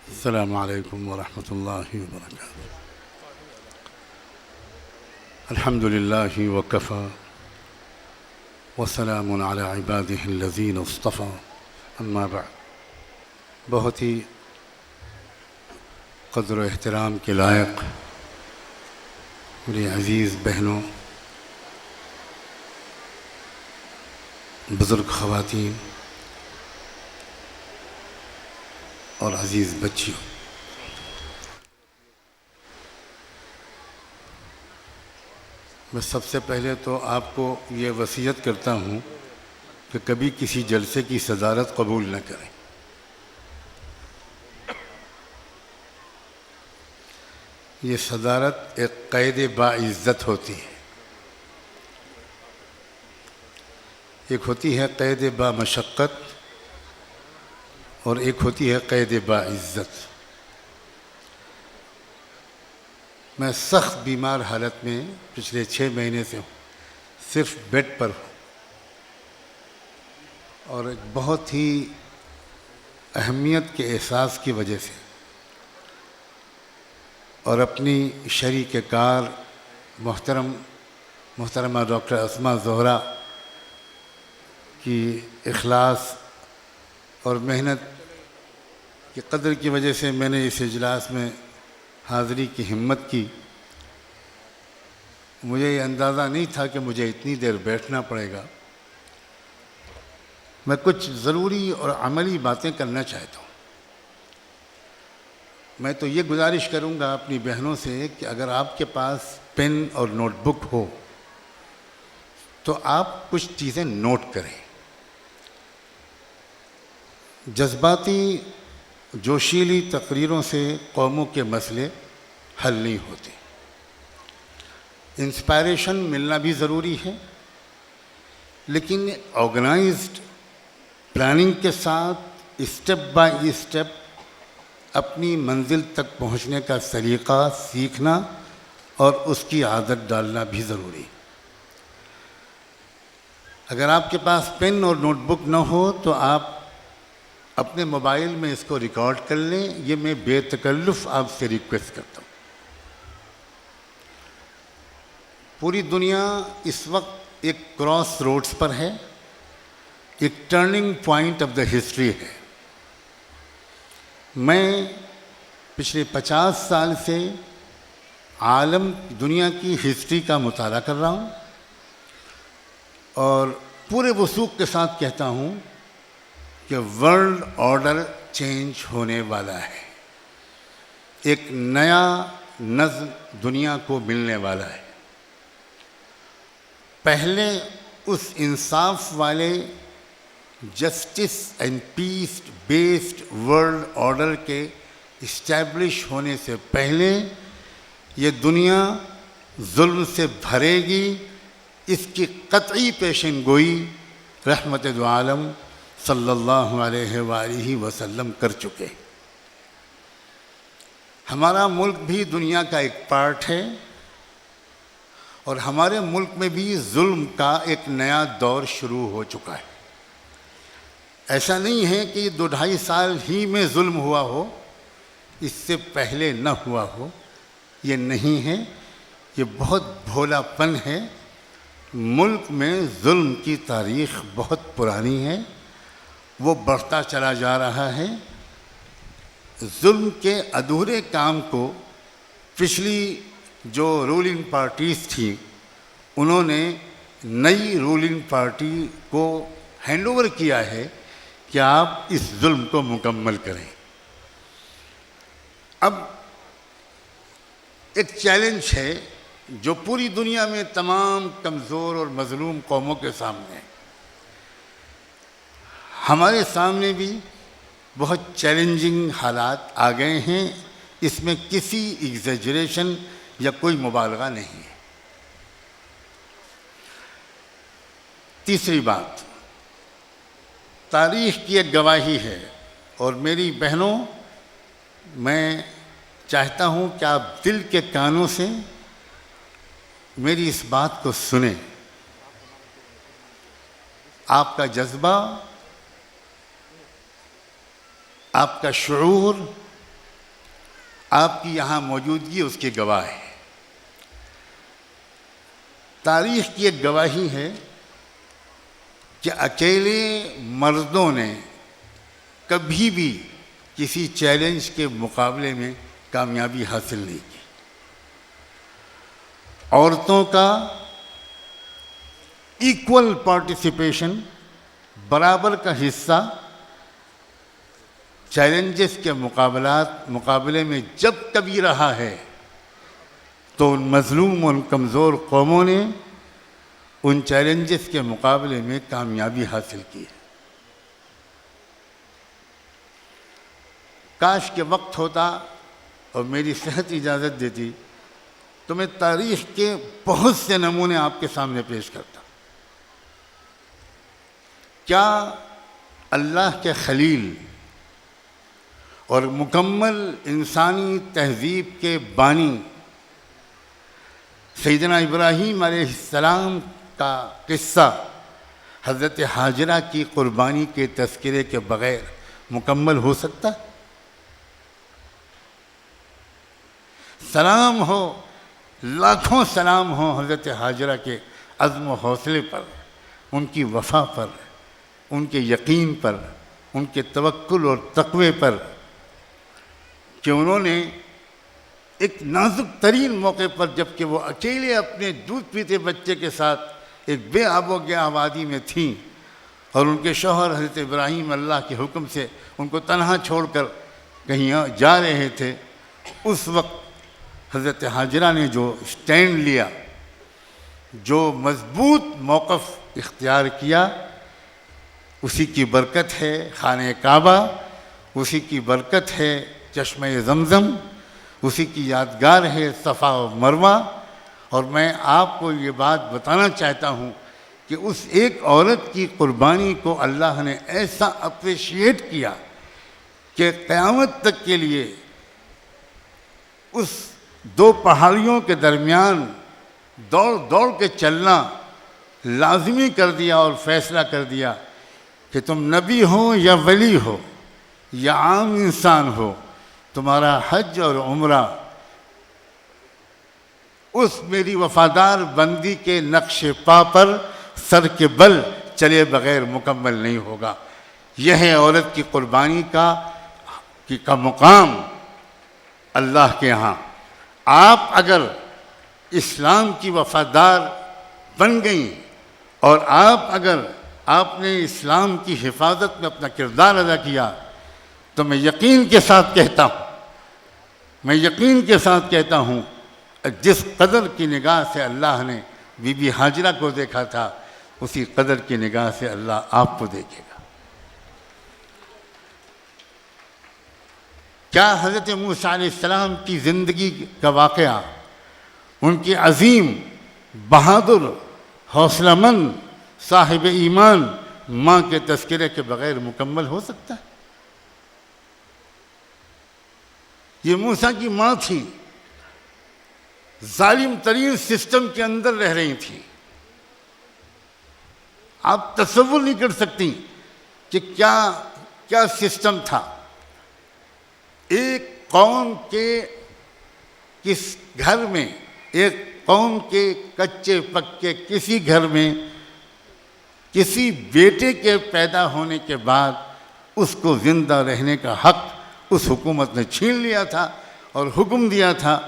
السلام علیکم ورحمۃ اللہ وبرکاتہ۔ الحمد للہ وکفیٰ وسلام علی عبادہ الذین اصطفیٰ، اما بعد۔ بہت ہی قدر و احترام کے لائق میری عزیز بہنوں، بزرگ خواتین اور عزیز بچیوں، میں سب سے پہلے تو آپ کو یہ وصیت کرتا ہوں کہ کبھی کسی جلسے کی صدارت قبول نہ کریں۔ یہ صدارت ایک قید باعزت ہوتی ہے، ایک ہوتی ہے قید بامشقت اور ایک ہوتی ہے قید باعزت۔ میں سخت بیمار حالت میں پچھلے 6 مہینے سے ہوں، صرف بیڈ پر ہوں، اور ایک بہت ہی اہمیت کے احساس کی وجہ سے اور اپنی شریک کار محترمہ ڈاکٹر اسماء زہرا کی اخلاص اور محنت کی قدر کی وجہ سے میں نے اس اجلاس میں حاضری کی ہمت کی۔ مجھے یہ اندازہ نہیں تھا کہ مجھے اتنی دیر بیٹھنا پڑے گا۔ میں کچھ ضروری اور عملی باتیں کرنا چاہتا ہوں۔ میں تو یہ گزارش کروں گا اپنی بہنوں سے کہ اگر آپ کے پاس پین اور نوٹ بک ہو تو آپ کچھ چیزیں نوٹ کریں۔ جذباتی جوشیلی تقریروں سے قوموں کے مسئلے حل نہیں ہوتے۔ انسپائریشن ملنا بھی ضروری ہے، لیکن آرگنائزڈ پلاننگ کے ساتھ اسٹیپ بائی اسٹیپ اپنی منزل تک پہنچنے کا سلیقہ سیکھنا اور اس کی عادت ڈالنا بھی ضروری ہے۔ اگر آپ کے پاس پین اور نوٹ بک نہ ہو تو آپ اپنے موبائل میں اس کو ریکارڈ کر لیں، یہ میں بے تکلف آپ سے ریکویسٹ کرتا ہوں۔ پوری دنیا اس وقت ایک کراس روڈز پر ہے، ایک turning point of the history ہے۔ میں پچھلے 50 سال سے دنیا کی ہسٹری کا مطالعہ کر رہا ہوں، اور پورے وثوق کے ساتھ کہتا ہوں کہ ورلڈ آرڈر چینج ہونے والا ہے، ایک نیا نظم دنیا کو ملنے والا ہے۔ پہلے اس انصاف والے justice and peace based world order کے اسٹیبلش ہونے سے پہلے یہ دنیا ظلم سے بھرے گی، اس کی قطعی پیشن گوئی رحمت دو عالم صلی اللہ علیہ وآلہ وسلم کر چکے۔ ہمارا ملک بھی دنیا کا ایک پارٹ ہے، اور ہمارے ملک میں بھی ظلم کا ایک نیا دور شروع ہو چکا ہے۔ ایسا نہیں ہے کہ 2-2.5 سال ہی میں ظلم ہوا ہو، اس سے پہلے نہ ہوا ہو، یہ نہیں ہے، یہ بہت بھولا پن ہے۔ ملک میں ظلم کی تاریخ بہت پرانی ہے، وہ بڑھتا چلا جا رہا ہے۔ ظلم کے ادھورے کام کو پچھلی جو رولنگ پارٹیز تھیں، انہوں نے نئی رولنگ پارٹی کو ہینڈ اوور کیا ہے کہ آپ اس ظلم کو مکمل کریں۔ اب ایک چیلنج ہے جو پوری دنیا میں تمام کمزور اور مظلوم قوموں کے سامنے ہے۔ ہمارے سامنے بھی بہت چیلنجنگ حالات آ گئے ہیں، اس میں کسی ایگزیجریشن یا کوئی مبالغہ نہیں ہے۔ تیسری بات، تاریخ کی ایک گواہی ہے، اور میری بہنوں، میں چاہتا ہوں کہ آپ دل کے کانوں سے میری اس بات کو سنیں۔ آپ کا جذبہ، آپ کا شعور آپ کی یہاں موجودگی اس کی گواہ ہے۔ تاریخ کی ایک گواہی ہے کہ اکیلے مردوں نے کبھی بھی کسی چیلنج کے مقابلے میں کامیابی حاصل نہیں کی۔ عورتوں کا ایکول پارٹیسپیشن، برابر کا حصہ چیلنجز کے مقابلے میں جب کبھی رہا ہے تو ان مظلوم اور کمزور قوموں نے ان چیلنجز کے مقابلے میں کامیابی حاصل کی ہے۔ کاش کہ وقت ہوتا اور میری صحت اجازت دیتی تو میں تاریخ کے بہت سے نمونے آپ کے سامنے پیش کرتا۔ کیا اللہ کے خلیل اور مکمل انسانی تہذیب کے بانی سیدنا ابراہیم علیہ السلام کا قصہ حضرت ہاجرہ کی قربانی کے تذکرے کے بغیر مکمل ہو سکتا؟ سلام ہو، لاکھوں سلام ہو حضرت ہاجرہ کے عزم و حوصلے پر، ان کی وفا پر، ان کے یقین پر، ان کے توکل اور تقوی پر، کہ انہوں نے ایک نازک ترین موقع پر، جبکہ وہ اکیلے اپنے دودھ پیتے بچے کے ساتھ ایک بے آب و گیا آبادی میں تھیں اور ان کے شوہر حضرت ابراہیم اللہ کے حکم سے ان کو تنہا چھوڑ کر کہیں جا رہے تھے، اس وقت حضرت ہاجرہ نے جو سٹینڈ لیا، جو مضبوط موقف اختیار کیا، اسی کی برکت ہے خانہ کعبہ، اسی کی برکت ہے چشمہ زمزم، اسی کی یادگار ہے صفا و مروہ۔ اور میں آپ کو یہ بات بتانا چاہتا ہوں کہ اس ایک عورت کی قربانی کو اللہ نے ایسا اپریشیٹ کیا کہ قیامت تک کے لیے اس دو پہاڑیوں کے درمیان دوڑ کے چلنا لازمی کر دیا اور فیصلہ کر دیا کہ تم نبی ہو یا ولی ہو یا عام انسان ہو، تمہارا حج اور عمرہ اس میری وفادار بندی کے نقش پا پر سر کے بل چلے بغیر مکمل نہیں ہوگا۔ یہ ہے عورت کی قربانی کا مقام اللہ کے ہاں۔ آپ اگر اسلام کی وفادار بن گئیں اور آپ نے اسلام کی حفاظت میں اپنا کردار ادا کیا تو میں یقین کے ساتھ کہتا ہوں جس قدر کی نگاہ سے اللہ نے بی بی ہاجرہ کو دیکھا تھا، اسی قدر کی نگاہ سے اللہ آپ کو دیکھے گا۔ کیا حضرت موسیٰ علیہ السلام کی زندگی کا واقعہ ان کی عظیم، بہادر، حوصلہ مند، صاحب ایمان ماں کے تذکرے کے بغیر مکمل ہو سکتا ہے؟ یہ موسیٰ کی ماں تھی، ظالم ترین سسٹم کے اندر رہ رہی تھی۔ آپ تصور نہیں کر سکتی کہ کیا سسٹم تھا۔ ایک قوم کے کس گھر میں، ایک قوم کے کچے پکے کسی گھر میں کسی بیٹے کے پیدا ہونے کے بعد اس کو زندہ رہنے کا حق اس حکومت نے چھین لیا تھا اور حکم دیا تھا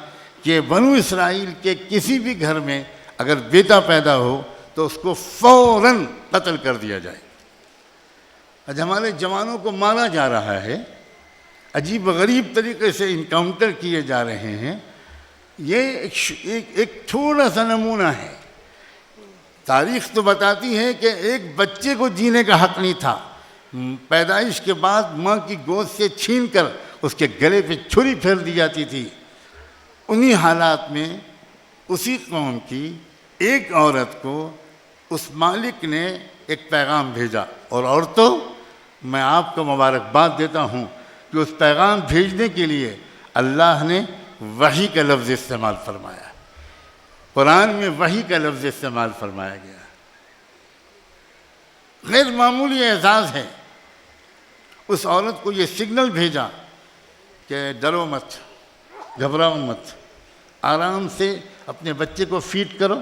کہ بنو اسرائیل کے کسی بھی گھر میں اگر بیٹا پیدا ہو تو اس کو فوراً قتل کر دیا جائے۔ آج ہمارے جوانوں کو مارا جا رہا ہے، عجیب و غریب طریقے سے انکاؤنٹر کیے جا رہے ہیں۔ یہ ایک تھوڑا سا نمونہ ہے۔ تاریخ تو بتاتی ہے کہ ایک بچے کو جینے کا حق نہیں تھا، پیدائش کے بعد ماں کی گود سے چھین کر اس کے گلے پہ چھری پھیر دی جاتی تھی۔ انہی حالات میں اسی قوم کی ایک عورت کو اس مالک نے ایک پیغام بھیجا، اور عورتوں میں آپ کو مبارکباد دیتا ہوں کہ اس پیغام بھیجنے کے لیے اللہ نے وحی کا لفظ استعمال فرمایا۔ قرآن میں وحی کا لفظ استعمال فرمایا گیا۔ غیر معمولی اعزاز ہے۔ اس عورت کو یہ سگنل بھیجا کہ ڈرو مت، گھبراؤ مت، آرام سے اپنے بچے کو فیڈ کرو۔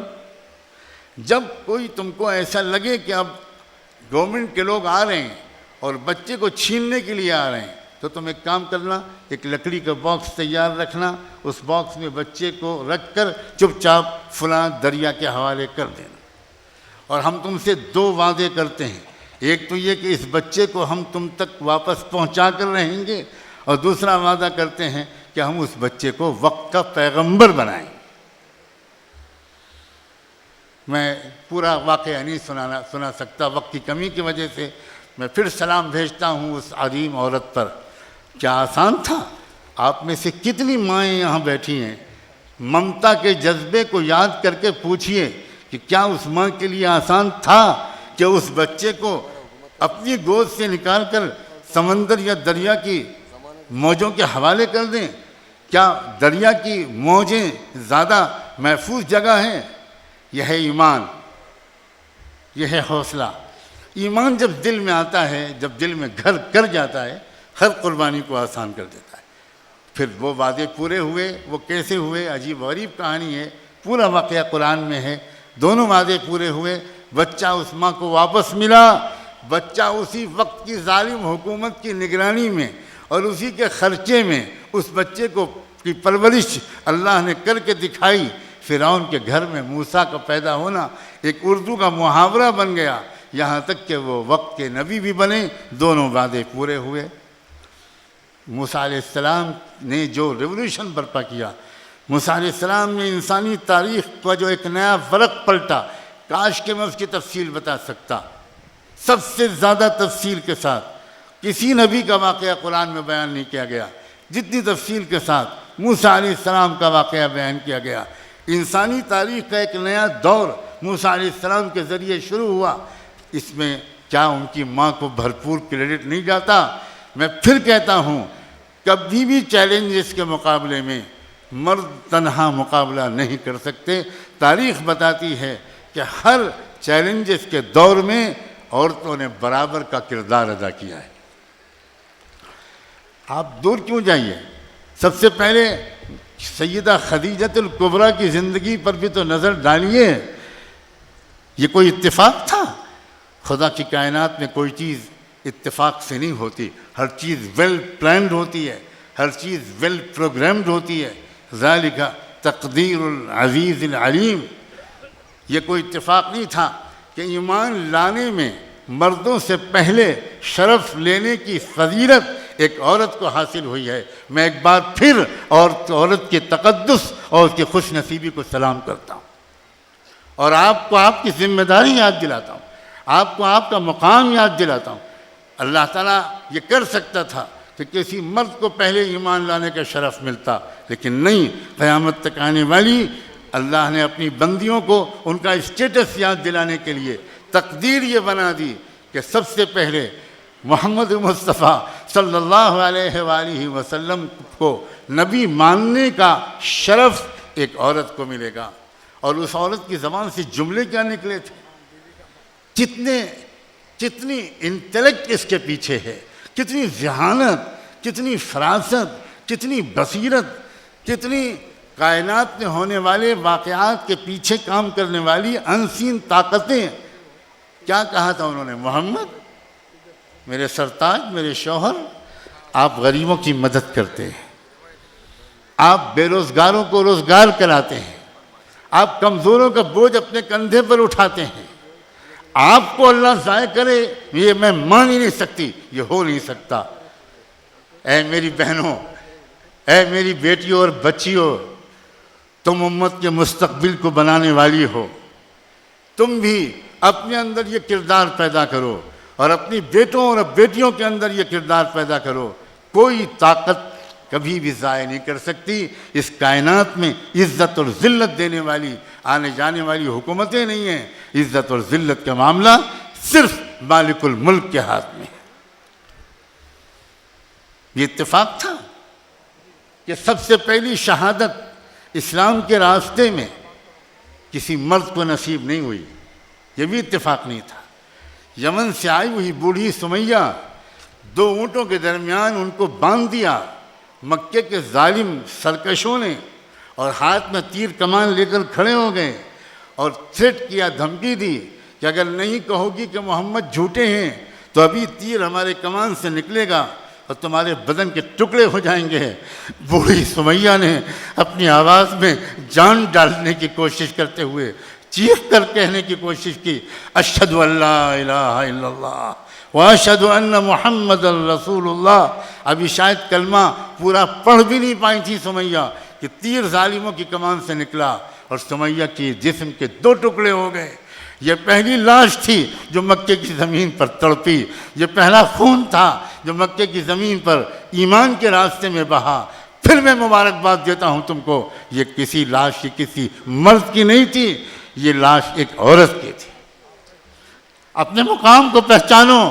جب کوئی تم کو ایسا لگے کہ اب گورنمنٹ کے لوگ آ رہے ہیں اور بچے کو چھیننے کے لیے آ رہے ہیں، تو تم ایک کام کرنا، ایک لکڑی کا باکس تیار رکھنا، اس باکس میں بچے کو رکھ کر چپ چاپ فلاں دریا کے حوالے کر دینا۔ اور ہم تم سے 2 وعدے کرتے ہیں، ایک تو یہ کہ اس بچے کو ہم تم تک واپس پہنچا کر رہیں گے، اور دوسرا وعدہ کرتے ہیں کہ ہم اس بچے کو وقت کا پیغمبر بنائیں گے۔ میں پورا واقعہ نہیں سنا سکتا وقت کی کمی کی وجہ سے، میں پھر سلام بھیجتا ہوں اس عظیم عورت پر۔ کیا آسان تھا؟ آپ میں سے کتنی مائیں یہاں بیٹھی ہیں، ممتا کے جذبے کو یاد کر کے پوچھئے کہ کیا اس ماں کے لیے آسان تھا کہ اس بچے کو اپنی گود سے نکال کر سمندر یا دریا کی موجوں کے حوالے کر دیں؟ کیا دریا کی موجیں زیادہ محفوظ جگہ ہیں؟ یہ ہے ایمان، یہ ہے حوصلہ۔ ایمان جب دل میں آتا ہے، جب دل میں گھر کر جاتا ہے، ہر قربانی کو آسان کر دیتا ہے۔ پھر وہ وعدے پورے ہوئے، وہ کیسے ہوئے؟ عجیب و غریب کہانی ہے، پورا واقعہ قرآن میں ہے۔ دونوں وعدے پورے ہوئے، بچہ اس ماں کو واپس ملا، بچہ اسی وقت کی ظالم حکومت کی نگرانی میں اور اسی کے خرچے میں اس بچے کو کی پرورش اللہ نے کر کے دکھائی۔ فرعون کے گھر میں موسیٰ کا پیدا ہونا ایک اردو کا محاورہ بن گیا، یہاں تک کہ وہ وقت کے نبی بھی بنے۔ دونوں وعدے پورے ہوئے۔ موسیٰ علیہ السلام نے جو ریولوشن برپا کیا، موسیٰ علیہ السلام نے انسانی تاریخ کا جو ایک نیا ورق پلٹا، کاش کہ میں اس کی تفصیل بتا سکتا، سب سے زیادہ تفصیل کے ساتھ۔ کسی نبی کا واقعہ قرآن میں بیان نہیں کیا گیا جتنی تفصیل کے ساتھ موسیٰ علیہ السلام کا واقعہ بیان کیا گیا۔ انسانی تاریخ کا ایک نیا دور موسیٰ علیہ السلام کے ذریعے شروع ہوا۔ اس میں کیا ان کی ماں کو بھرپور کریڈٹ نہیں جاتا؟ میں پھر کہتا ہوں، کبھی بھی چیلنجز کے مقابلے میں مرد تنہا مقابلہ نہیں کر سکتے۔ تاریخ بتاتی ہے کہ ہر چیلنجز کے دور میں عورتوں نے برابر کا کردار ادا کیا ہے۔ آپ دور کیوں جائیے؟ سب سے پہلے سیدہ خدیجۃ الکبریٰ کی زندگی پر بھی تو نظر ڈالیے۔ یہ کوئی اتفاق تھا؟ خدا کی کائنات میں کوئی چیز اتفاق سے نہیں ہوتی، ہر چیز ویل پلانڈ ہوتی ہے، ہر چیز ویل پروگرامڈ ہوتی ہے۔ ذالک تقدیر العزیز العلیم۔ یہ کوئی اتفاق نہیں تھا کہ ایمان لانے میں مردوں سے پہلے شرف لینے کی فضیلت ایک عورت کو حاصل ہوئی ہے۔ میں ایک بار پھر عورت کے تقدس اور اس کی خوش نصیبی کو سلام کرتا ہوں، اور آپ کو آپ کی ذمہ داری یاد دلاتا ہوں، آپ کو آپ کا مقام یاد دلاتا ہوں۔ اللہ تعالیٰ یہ کر سکتا تھا کہ کسی مرد کو پہلے ایمان لانے کا شرف ملتا، لیکن نہیں۔ قیامت تک آنے والی اللہ نے اپنی بندیوں کو ان کا اسٹیٹس یاد دلانے کے لیے تقدیر یہ بنا دی کہ سب سے پہلے محمد مصطفیٰ صلی اللہ علیہ وآلہ وسلم کو نبی ماننے کا شرف ایک عورت کو ملے گا۔ اور اس عورت کی زبان سے جملے کیا نکلے تھے، کتنی انٹلیکٹ اس کے پیچھے ہے، کتنی ذہانت، کتنی فراست، کتنی بصیرت، کتنی کائنات میں ہونے والے واقعات کے پیچھے کام کرنے والی انسین طاقتیں۔ کیا کہا تھا انہوں نے؟ محمد میرے سرتاج، میرے شوہر، آپ غریبوں کی مدد کرتے ہیں، آپ بے روزگاروں کو روزگار کراتے ہیں، آپ کمزوروں کا بوجھ اپنے کندھے پر اٹھاتے ہیں۔ آپ کو اللہ ضائع کرے یہ میں مان ہی نہیں سکتی، یہ ہو نہیں سکتا۔ اے میری بہنوں، اے میری بیٹیوں اور بچیوں، تم امت کے مستقبل کو بنانے والی ہو، تم بھی اپنے اندر یہ کردار پیدا کرو اور اپنی بیٹوں اور بیٹیوں کے اندر یہ کردار پیدا کرو۔ کوئی طاقت کبھی بھی ضائع نہیں کر سکتی۔ اس کائنات میں عزت اور ذلت دینے والی آنے جانے والی حکومتیں نہیں ہیں، عزت اور ذلت کا معاملہ صرف مالک الملک کے ہاتھ میں ہے۔ یہ اتفاق تھا کہ سب سے پہلی شہادت اسلام کے راستے میں کسی مرد کو نصیب نہیں ہوئی، یہ بھی اتفاق نہیں تھا۔ یمن سے آئی ہوئی بوڑھی سمیہ 2 اونٹوں کے درمیان ان کو باندھ دیا، مکے کے ظالم سرکشوں نے اور ہاتھ میں تیر کمان لے کر کھڑے ہو گئے اور تھریٹ کیا، دھمکی دی کہ اگر نہیں کہو گی کہ محمد جھوٹے ہیں تو ابھی تیر ہمارے کمان سے نکلے گا اور تمہارے بدن کے ٹکڑے ہو جائیں گے۔ بوڑھی سمیہ نے اپنی آواز میں جان ڈالنے کی کوشش کرتے ہوئے چیخ کر کہنے کی کوشش کی، اشہد ان لا الہ الا اللہ واشہد ان محمد رسول اللہ۔ ابھی شاید کلمہ پورا پڑھ بھی نہیں پائی تھی سمیہ کہ تیر ظالموں کی کمان سے نکلا اور سمیہ کی جسم کے 2 ٹکڑے ہو گئے۔ یہ پہلی لاش تھی جو مکے کی زمین پر تڑپی، یہ پہلا خون تھا جو مکے کی زمین پر ایمان کے راستے میں بہا۔ پھر میں مبارکباد دیتا ہوں تم کو، یہ کسی لاش کی کسی مرد کی نہیں تھی، یہ لاش ایک عورت کی تھی۔ اپنے مقام کو پہچانو،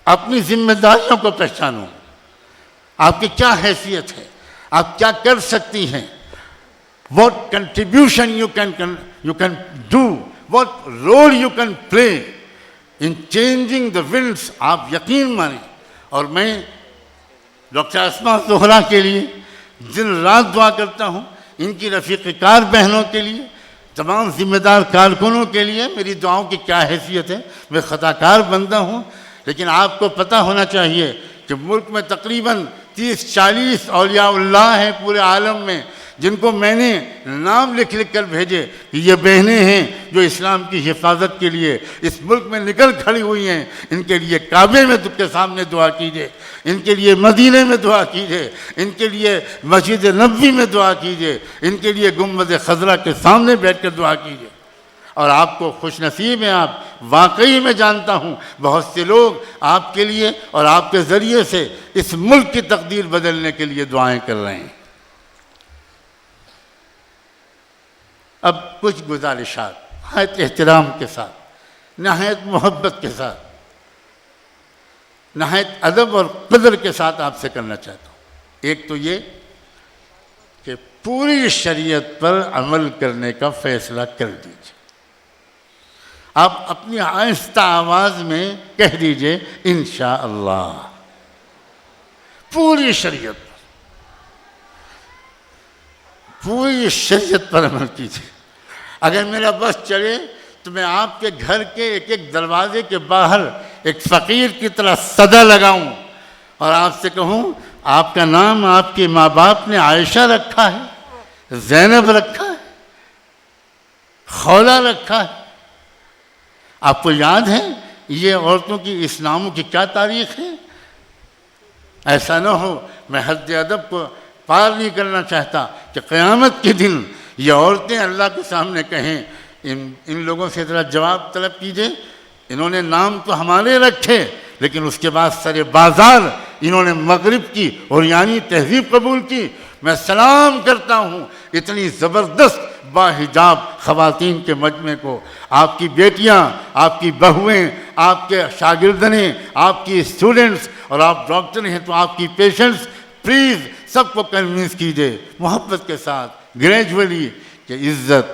اپنی ذمہ داریوں کو پہچانو، آپ کی کیا حیثیت ہے، آپ کیا کر سکتی ہیں، what contribution you can do, what role you can play in changing the winds۔ آپ یقین مانیں، اور میں ڈاکٹر اسماء زہرا کے لیے دن رات دعا کرتا ہوں، ان کی رفیق کار بہنوں کے لیے، تمام ذمہ دار کارکنوں کے لیے میری دعاؤں کی کیا حیثیت ہے۔ میں خطا کار بندہ ہوں، لیکن آپ کو پتہ ہونا چاہیے کہ ملک میں تقریباً 30-40 اولیاء اللہ ہیں پورے عالم میں، جن کو میں نے نام لکھ کر بھیجے کہ یہ بہنیں ہیں جو اسلام کی حفاظت کے لیے اس ملک میں نکل کھڑی ہوئی ہیں۔ ان کے لیے کعبے میں کے سامنے دعا کیجیے، ان کے لیے مدینے میں دعا کیجیے، ان کے لیے مسجد نبوی میں دعا کیجیے، ان کے لیے گنبد خضرا کے سامنے بیٹھ کر دعا کیجیے۔ اور آپ کو خوش نصیب ہیں، آپ واقعی میں جانتا ہوں بہت سے لوگ آپ کے لیے اور آپ کے ذریعے سے اس ملک کی تقدیر بدلنے کے لیے دعائیں کر رہے ہیں۔ اب کچھ گزارشات نہایت احترام کے ساتھ، نہایت محبت کے ساتھ، نہایت ادب اور قدر کے ساتھ آپ سے کرنا چاہتا ہوں۔ ایک تو یہ کہ پوری شریعت پر عمل کرنے کا فیصلہ کر دیجیے۔ آپ اپنی آہستہ آواز میں کہہ دیجئے انشاءاللہ، پوری شریعت پر عمل کیجئے۔ اگر میرا بس چلے تو میں آپ کے گھر کے ایک ایک دروازے کے باہر ایک فقیر کی طرح صدا لگاؤں اور آپ سے کہوں آپ کا نام آپ کے ماں باپ نے عائشہ رکھا ہے، زینب رکھا ہے، خولہ رکھا ہے۔ آپ کو یاد ہے یہ عورتوں کی اس ناموں کی کیا تاریخ ہے؟ ایسا نہ ہو، میں حد ادب کو پار نہیں کرنا چاہتا کہ قیامت کے دن یہ عورتیں اللہ کے سامنے کہیں ان لوگوں سے ذرا جواب طلب کیجئے، انہوں نے نام تو ہمارے رکھے لیکن اس کے بعد سر بازار انہوں نے مغرب کی اور یعنی تہذیب قبول کی۔ میں سلام کرتا ہوں اتنی زبردست باحجاب خواتین کے مجمع کو۔ آپ کی بیٹیاں، آپ کی بہویں، آپ کے شاگردنیں، آپ کی اسٹوڈنٹس، اور آپ ڈاکٹر ہیں تو آپ کی پیشنٹس، پلیز سب کو کنوینس کیجئے محبت کے ساتھ، گریجولی، کہ عزت،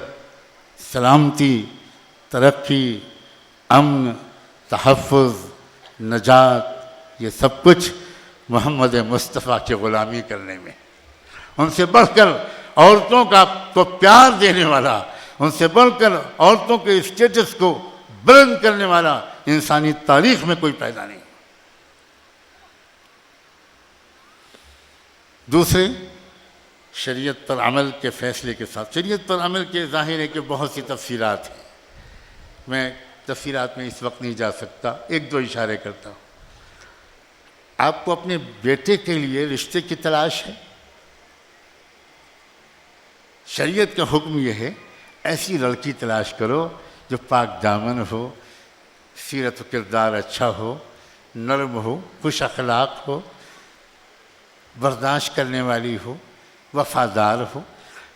سلامتی، ترقی، امن، تحفظ، نجات، یہ سب کچھ محمد مصطفیٰ کی غلامی کرنے میں۔ ان سے بڑھ کر عورتوں کو پیار دینے والا، ان سے بڑھ کر عورتوں کے اسٹیٹس کو بلند کرنے والا انسانی تاریخ میں کوئی پیدا نہیں۔ دوسرے، شریعت پر عمل کے فیصلے کے ساتھ، شریعت پر عمل کے ظاہر ہے کہ بہت سی تفصیلات ہیں، میں تفصیلات میں اس وقت نہیں جا سکتا، ایک دو اشارے کرتا ہوں۔ آپ کو اپنے بیٹے کے لیے رشتے کی تلاش ہے، شریعت کا حکم یہ ہے ایسی لڑکی تلاش کرو جو پاک دامن ہو، سیرت و کردار اچھا ہو، نرم ہو، خوش اخلاق ہو، برداشت کرنے والی ہو، وفادار ہو۔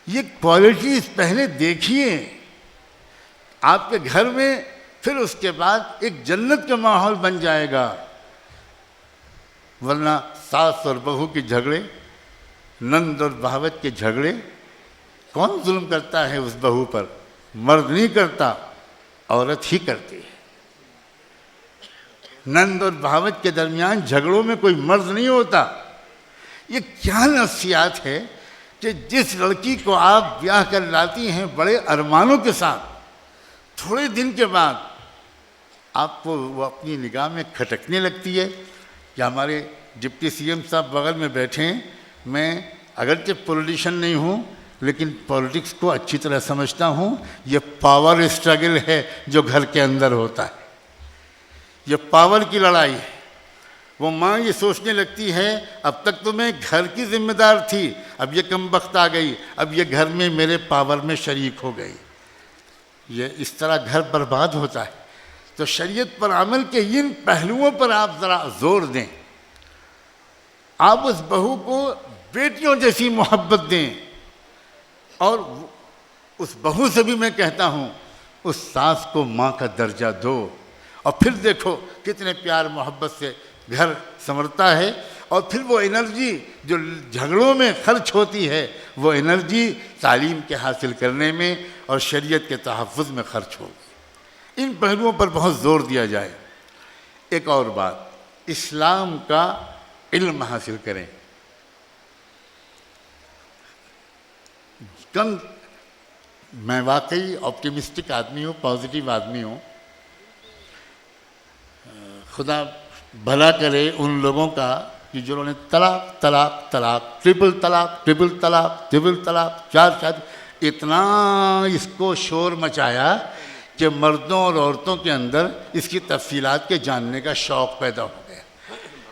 یہ کوالٹیز پہلے دیکھیے آپ کے گھر میں، پھر اس کے بعد ایک جنت کا ماحول بن جائے گا۔ ورنہ ساس اور بہو کے جھگڑے، نند اور بہوت کے جھگڑے، کون ظلم کرتا ہے اس بہو پر؟ مرد نہیں کرتا، عورت ہی کرتی ہے۔ نند اور بہوت کے درمیان جھگڑوں میں کوئی مرد نہیں ہوتا، یہ کیا نفسیات ہے کہ جس لڑکی کو آپ بیاہ کر لاتی ہیں بڑے ارمانوں کے ساتھ، تھوڑے دن کے بعد آپ کو وہ اپنی نگاہ میں کھٹکنے لگتی ہے. کہ ہمارے ڈپٹی سی ایم صاحب بغل میں بیٹھے ہیں، میں اگرچہ پولیٹیشین نہیں ہوں لیکن پولیٹکس کو اچھی طرح سمجھتا ہوں. یہ پاور اسٹرگل ہے جو گھر کے اندر ہوتا ہے، یہ پاور کی لڑائی ہے. وہ ماں یہ سوچنے لگتی ہے اب تک تو میں گھر کی ذمہ دار تھی، اب یہ کم بخت آ گئی، اب یہ گھر میں میرے پاور میں شریک ہو گئی. یہ اس طرح گھر برباد ہوتا ہے. تو شریعت پر عمل کے ان پہلوؤں پر آپ ذرا زور دیں. آپ اس بہو کو بیٹیوں جیسی محبت دیں، اور اس بہو سے بھی میں کہتا ہوں اس ساس کو ماں کا درجہ دو، اور پھر دیکھو کتنے پیار محبت سے گھر سنورتا ہے. اور پھر وہ انرجی جو جھگڑوں میں خرچ ہوتی ہے وہ انرجی تعلیم کے حاصل کرنے میں اور شریعت کے تحفظ میں خرچ ہوگی. ان پہلوؤں پر بہت زور دیا جائے. ایک اور بات، اسلام کا علم حاصل کریں. میں واقعی آپٹیمسٹک آدمی ہوں، پازیٹیو آدمی ہوں. خدا بھلا کرے ان لوگوں کا کہ جنہوں نے طلاق طلاق طلاق، ٹرپل طلاق ٹرپل طلاق ٹرپل طلاق، 4 شادی، اتنا اس کو شور مچایا کہ مردوں اور عورتوں کے اندر اس کی تفصیلات کے جاننے کا شوق پیدا ہو گیا.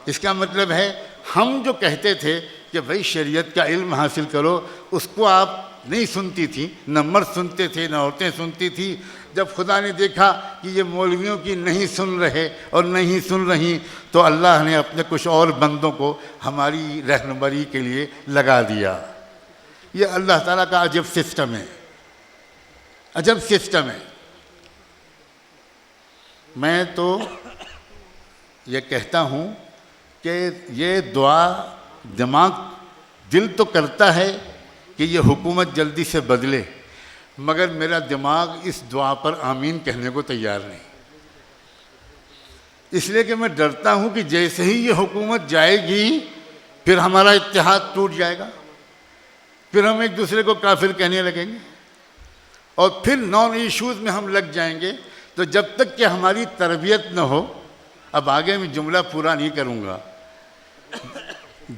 اس کا مطلب ہے ہم جو کہتے تھے کہ بھائی شریعت کا علم حاصل کرو، اس کو آپ نہیں سنتی تھی، نہ مرد سنتے تھے نہ عورتیں سنتی تھی. جب خدا نے دیکھا کہ یہ مولویوں کی نہیں سن رہے اور نہیں سن رہی، تو اللہ نے اپنے کچھ اور بندوں کو ہماری رہنمائی کے لیے لگا دیا. یہ اللہ تعالیٰ کا عجب سسٹم ہے، عجب سسٹم ہے. میں تو یہ کہتا ہوں کہ یہ دعا دل تو کرتا ہے کہ یہ حکومت جلدی سے بدلے، مگر میرا دماغ اس دعا پر آمین کہنے کو تیار نہیں. اس لیے کہ میں ڈرتا ہوں کہ جیسے ہی یہ حکومت جائے گی پھر ہمارا اتحاد ٹوٹ جائے گا، پھر ہم ایک دوسرے کو کافر کہنے لگیں گے، اور پھر نان ایشوز میں ہم لگ جائیں گے. تو جب تک کہ ہماری تربیت نہ ہو، اب آگے میں جملہ پورا نہیں کروں گا،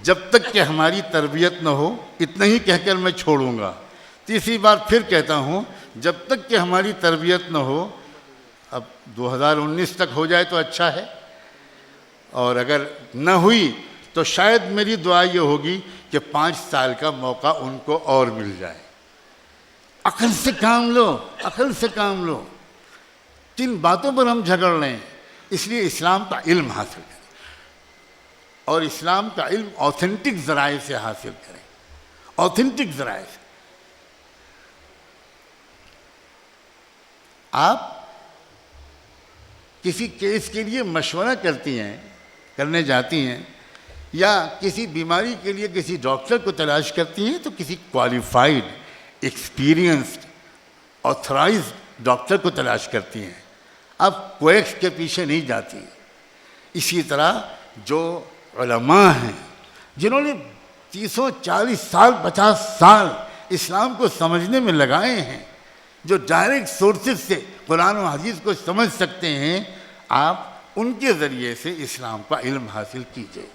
جب تک کہ ہماری تربیت نہ ہو، اتنا ہی کہہ کر میں چھوڑوں گا. تیسری بار پھر کہتا ہوں، جب تک کہ ہماری تربیت نہ ہو، اب 2019 تک ہو جائے تو اچھا ہے، اور اگر نہ ہوئی تو شاید میری دعا یہ ہوگی کہ 5 سال کا موقع ان کو اور مل جائے. عقل سے کام لو، عقل سے کام لو. جن باتوں پر ہم جھگڑ رہے ہیں، اس لیے اسلام کا علم حاصل کریں، اور اسلام کا علم آتھینٹک ذرائع سے حاصل کریں، آتھینٹک ذرائع سے. آپ کسی کیس کے لیے مشورہ کرنے جاتی ہیں، یا کسی بیماری کے لیے کسی ڈاکٹر کو تلاش کرتی ہیں، تو کسی کوالیفائڈ، ایکسپیرینسڈ، آتھرائزڈ ڈاکٹر کو تلاش کرتی ہیں. آپ کویکس کے پیچھے نہیں جاتی. اسی طرح جو علماء ہیں جنہوں نے 30-40 سال 50 سال اسلام کو سمجھنے میں لگائے ہیں، جو ڈائریکٹ سورسز سے قرآن و حدیث کو سمجھ سکتے ہیں، آپ ان کے ذریعے سے اسلام کا علم حاصل کیجیے.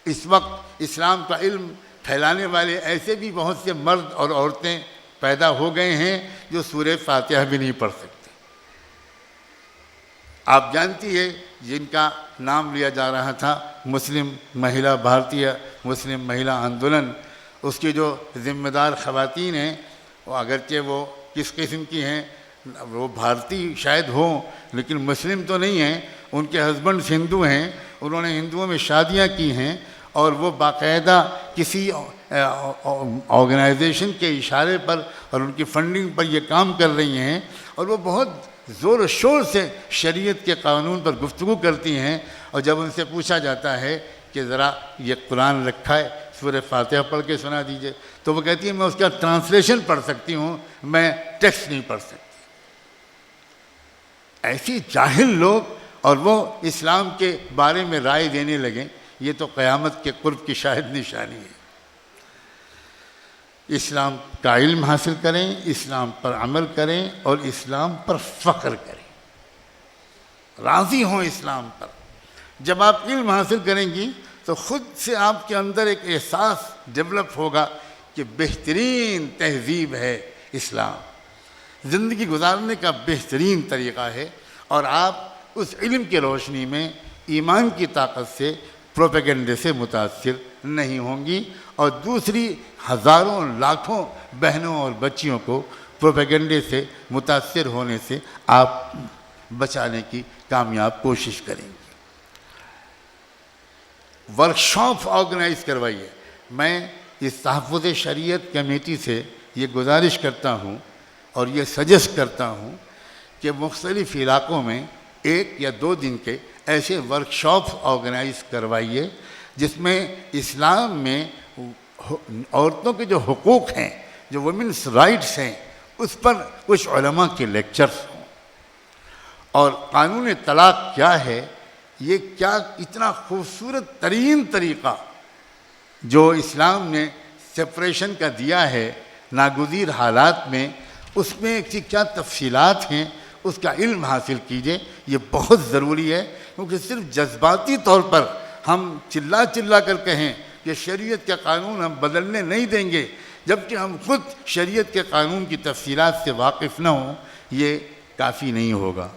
اس وقت اسلام کا علم پھیلانے والے ایسے بھی بہت سے مرد اور عورتیں پیدا ہو گئے ہیں جو سورہ فاتحہ بھی نہیں پڑھ سکتے. آپ جانتی ہے جن کا نام لیا جا رہا تھا مسلم مہیلا، بھارتیہ مسلم مہیلا آندولن، اس کی جو ذمہ دار خواتین ہیں، وہ اگرچہ وہ کس قسم کی ہیں، وہ بھارتی شاید ہوں لیکن مسلم تو نہیں ہیں. ان کے ہسبینڈ ہندو ہیں، انہوں نے ہندوؤں میں شادیاں کی ہیں، اور وہ باقاعدہ کسی آرگنائزیشن کے اشارے پر اور ان کی فنڈنگ پر یہ کام کر رہی ہیں، اور وہ بہت زور و شور سے شریعت کے قانون پر گفتگو کرتی ہیں. اور جب ان سے پوچھا جاتا ہے کہ ذرا یہ قرآن رکھا ہے، سورہ فاتحہ پڑھ کے سنا دیجئے، تو وہ کہتی ہیں میں اس کا ٹرانسلیشن پڑھ سکتی ہوں، میں ٹیکسٹ نہیں پڑھ سکتی. ایسی جاہل لوگ، اور وہ اسلام کے بارے میں رائے دینے لگیں. یہ تو قیامت کے قرب کی شاہد نشانی ہے۔ اسلام کا علم حاصل کریں، اسلام پر عمل کریں اور اسلام پر فخر کریں، راضی ہوں اسلام پر۔ جب آپ علم حاصل کریں گی تو خود سے آپ کے اندر ایک احساس ڈیولپ ہوگا کہ بہترین تہذیب ہے اسلام، زندگی گزارنے کا بہترین طریقہ ہے، اور آپ اس علم کی روشنی میں ایمان کی طاقت سے پروپیگنڈے سے متاثر نہیں ہوں گی، اور دوسری ہزاروں لاکھوں بہنوں اور بچیوں کو پروپیگنڈے سے متاثر ہونے سے آپ بچانے کی کامیاب کوشش کریں گے۔ ورکشاپ آرگنائز کروائیے۔ میں اس تحفظ شریعت کمیٹی سے یہ گزارش کرتا ہوں اور یہ سجیسٹ کرتا ہوں کہ مختلف علاقوں میں 1 یا 2 دن کے ایسے ورکشاپ آرگنائز کروائیے جس میں اسلام میں عورتوں کے جو حقوق ہیں، جو ویمنس رائٹس ہیں، اس پر کچھ علماء کے لیکچرز ہوں، اور قانون طلاق کیا ہے، یہ کیا اتنا خوبصورت ترین طریقہ جو اسلام نے سپریشن کا دیا ہے ناگزیر حالات میں، اس میں کیا تفصیلات ہیں، اس کا علم حاصل کیجئے۔ یہ بہت ضروری ہے، کیونکہ صرف جذباتی طور پر ہم چلا چلا کر کہیں کہ شریعت کا قانون ہم بدلنے نہیں دیں گے، جبکہ ہم خود شریعت کے قانون کی تفصیلات سے واقف نہ ہوں، یہ کافی نہیں ہوگا۔